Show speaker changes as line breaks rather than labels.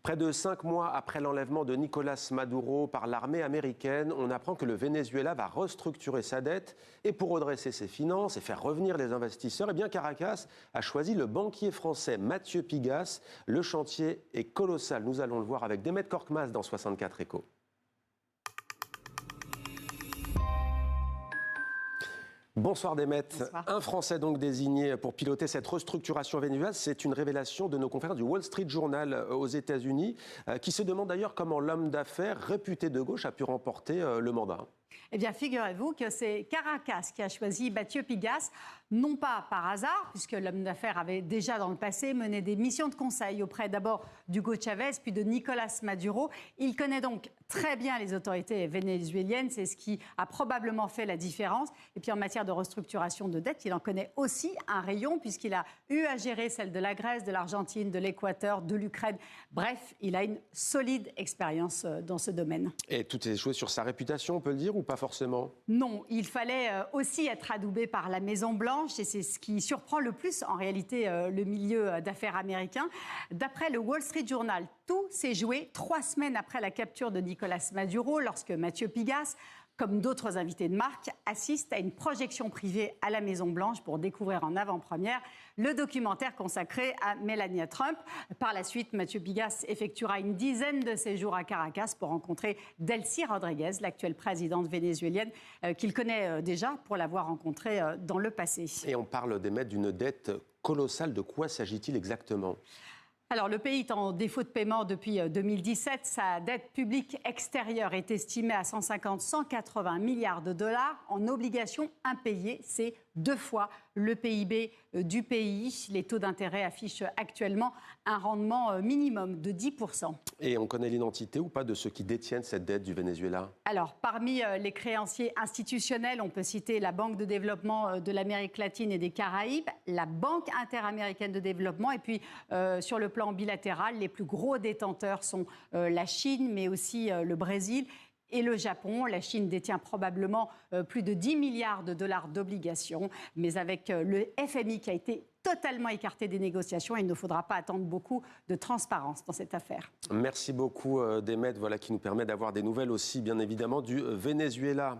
Près de 5 mois après l'enlèvement de Nicolás Maduro par l'armée américaine, on apprend que le Venezuela va restructurer sa dette. Et pour redresser ses finances et faire revenir les investisseurs, eh bien Caracas a choisi le banquier français Mathieu Pigasse. Le chantier est colossal. Nous allons le voir avec Demet Korkmaz dans 64 Échos. Bonsoir Demet.
Bonsoir.
Un Français donc désigné pour piloter cette restructuration vénézuélienne, c'est une révélation de nos confrères du Wall Street Journal aux États-Unis, qui se demande d'ailleurs comment l'homme d'affaires réputé de gauche a pu remporter le mandat.
Eh bien, figurez-vous que c'est Caracas qui a choisi Mathieu Pigasse, non pas par hasard, puisque l'homme d'affaires avait déjà dans le passé mené des missions de conseil auprès d'abord d'Hugo Chavez, puis de Nicolás Maduro. Il connaît donc très bien les autorités vénézuéliennes, c'est ce qui a probablement fait la différence. Et puis en matière de restructuration de dette, il en connaît aussi un rayon, puisqu'il a eu à gérer celle de la Grèce, de l'Argentine, de l'Équateur, de l'Ukraine. Bref, il a une solide expérience dans ce domaine.
Et tout est joué sur sa réputation, on peut le dire, ou pas forcément?
Non, il fallait aussi être adoubé par la Maison-Blanche et c'est ce qui surprend le plus en réalité le milieu d'affaires américain. D'après le Wall Street Journal, tout s'est joué 3 semaines après la capture de Nicolás Maduro, lorsque Mathieu Pigasse, comme d'autres invités de marque, assiste à une projection privée à la Maison-Blanche pour découvrir en avant-première le documentaire consacré à Melania Trump. Par la suite, Mathieu Pigasse effectuera une dizaine de séjours à Caracas pour rencontrer Delcy Rodríguez, l'actuelle présidente vénézuélienne, qu'il connaît déjà pour l'avoir rencontrée dans le passé.
Et on parle d'émettre d'une dette colossale. De quoi s'agit-il exactement ?
Alors, le pays est en défaut de paiement depuis 2017. Sa dette publique extérieure est estimée à 150-180 milliards de dollars. En obligations impayées, c'est 2 fois le PIB du pays. Les taux d'intérêt affichent actuellement un rendement minimum de 10%.
Et on connaît l'identité ou pas de ceux qui détiennent cette dette du Venezuela?
Alors, parmi les créanciers institutionnels, on peut citer la Banque de développement de l'Amérique latine et des Caraïbes, la Banque interaméricaine de développement, et puis sur le plan bilatéral, les plus gros détenteurs sont la Chine, mais aussi le Brésil et le Japon. La Chine détient probablement plus de 10 milliards de dollars d'obligations, mais avec le FMI qui a été totalement écarté des négociations, il ne faudra pas attendre beaucoup de transparence dans cette affaire.
Merci beaucoup Demet, voilà qui nous permet d'avoir des nouvelles aussi bien évidemment du Venezuela.